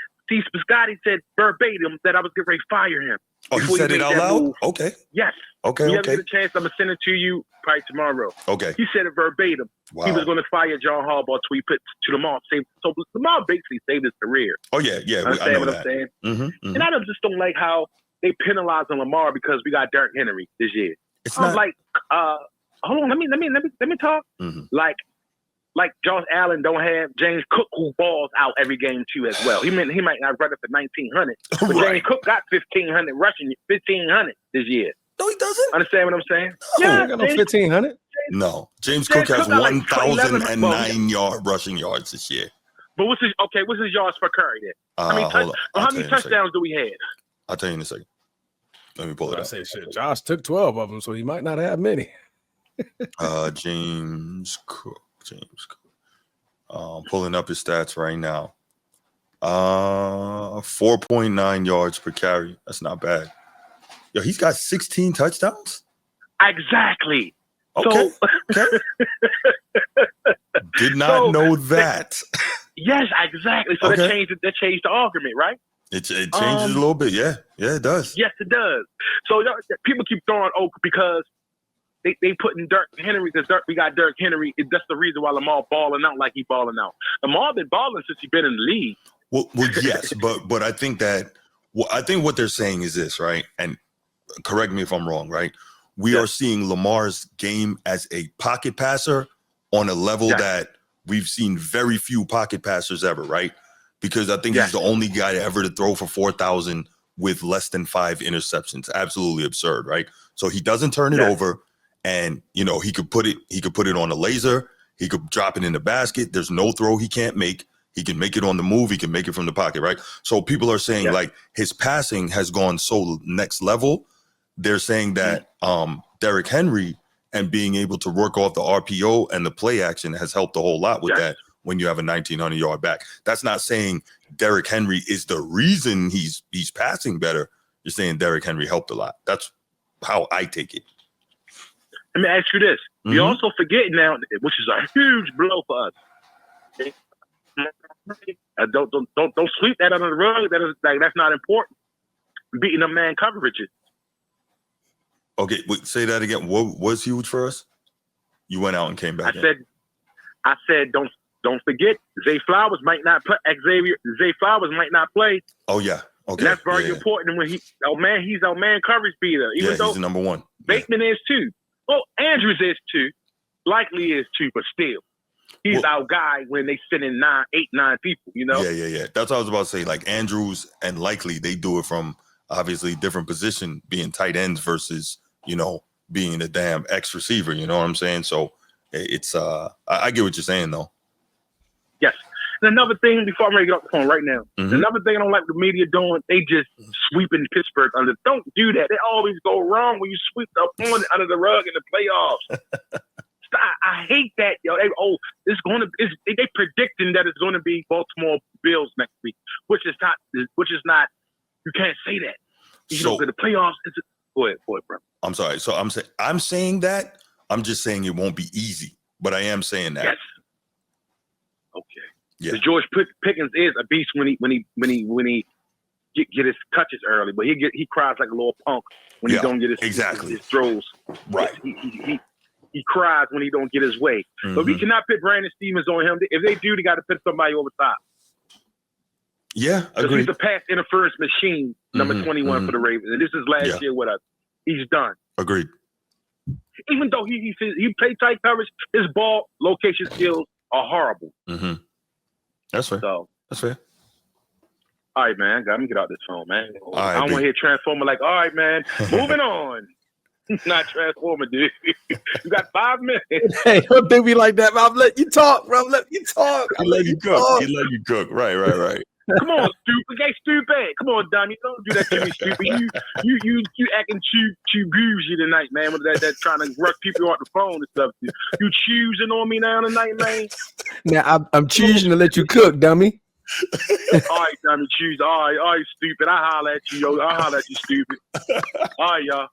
said verbatim that I was getting ready to fire him. Oh, he said it out loud? Move. Okay. Yes. Okay. When you get a chance, I'm going to send it to you probably tomorrow. Okay. He said it verbatim. Wow. He was going to fire John Harbaugh till he put to Lamar. So Lamar basically saved his career. Oh, yeah. Understand what I'm saying? Mm-hmm. And I just don't like how they penalize on Lamar because we got Derrick Henry this year. It's not like, hold on, let me talk. Mm-hmm. Like Josh Allen don't have James Cook, who balls out every game too as well. He might not run up at 1,900, but right. James Cook got 1,500 rushing, 1,500 this year. No, he doesn't. Understand what I'm saying? No, yeah, got no 1,500. No, James Cook has 1,009 rushing yards this year. But what's his yards per carry then? How many touchdowns do we have? I'll tell you in a second. Let me pull it up. I say shit. Josh took 12 of them, so he might not have many. James Cook. Pulling up his stats right now. 4.9 yards per carry. That's not bad. Yo, he's got 16 touchdowns? Exactly. Okay. Did not know that. Yes, exactly. So that changed the argument, right? It changes a little bit. Yeah, it does. Yes, it does. So people keep throwing because they putting Derrick Henry because we got Derrick Henry. That's the reason why Lamar balling out like he balling out. Lamar been balling since he been in the league. Well, yes, but I think that what they're saying is this, right? And correct me if I'm wrong, right? we are seeing Lamar's game as a pocket passer on a level that we've seen very few pocket passers ever, right? Because I think he's the only guy ever to throw for 4,000 with less than 5 interceptions. Absolutely absurd, right? So he doesn't turn it over, and you know, he could put it on a laser, he could drop it in the basket. There's no throw he can't make. He can make it on the move, he can make it from the pocket, right? So people are saying like his passing has gone so next level. They're saying that Derrick Henry and being able to work off the RPO and the play action has helped a whole lot with that when you have a 1,900-yard back. That's not saying Derrick Henry is the reason he's passing better. You're saying Derrick Henry helped a lot. That's how I take it. Let me ask you this. You're also forgetting now, which is a huge blow for us. Don't sweep that under the rug. That's not important. Beating them man coverages. Okay, wait, say that again. What was huge for us? You went out and came back. I said, don't forget, Zay Flowers might not play. Zay Flowers might not play. Oh yeah, okay. And that's very important when he's our man coverage beater. Even though he's the number one. Bateman is too. Well, Andrews is too. Likely is too, but still, he's our guy when they send in 8, 9 people. You know. Yeah. That's what I was about to say. Like Andrews and Likely, they do it from obviously different position, being tight ends versus, you know, being a damn X receiver, you know what I'm saying? So it's I get what you're saying though. Yes. And another thing, before I'm ready to get off the phone right now, another thing I don't like the media doing, they just sweeping Pittsburgh under. Don't do that. They always go wrong when you sweep the opponent under the rug in the playoffs. I hate that, yo. They predicting that it's going to be Baltimore Bills next week, which is not. You can't say that. You know, the playoffs. Go ahead, bro. I'm sorry. So I'm saying that. I'm just saying it won't be easy, but I am saying that. Yes. Okay. Yeah. George Pickens is a beast when he get his touches early, but he cries like a little punk when he don't get his throws. Right. He cries when he don't get his way. But we cannot put Brandon Stevens on him. If they do, they got to put somebody over top. Yeah, agreed. He's a pass interference machine, number 21 for the Ravens, and this is last year with us. He's done. Agreed. Even though he played tight coverage, his ball location skills are horrible. That's fair. So that's fair. All right, man. Let me get out this phone, man. Right, I don't want to hear Transformer like, all right, man, moving on. Not Transformer, dude. You got 5 minutes. Hey, don't think me like that, bro. I'm letting you talk, bro. Let you talk. He let you cook. He let you cook. Right. Come on, stupid. Hey, stupid. Come on, dummy. Don't do that to me, stupid. You acting too bougie tonight, man. With that trying to rush people off the phone and stuff. You choosing on me now tonight, man. Now I'm choosing to let you cook, dummy. All right, dummy, choose. All right, stupid. I holler at you, yo. I holler at you, stupid. All right, y'all.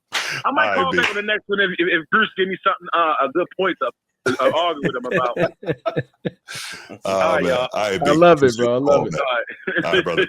I might call back on the next one if Bruce give me something, a good point to argue with him about. All right, y'all. All right, I love it, bro. I love it. All right. All right, brother.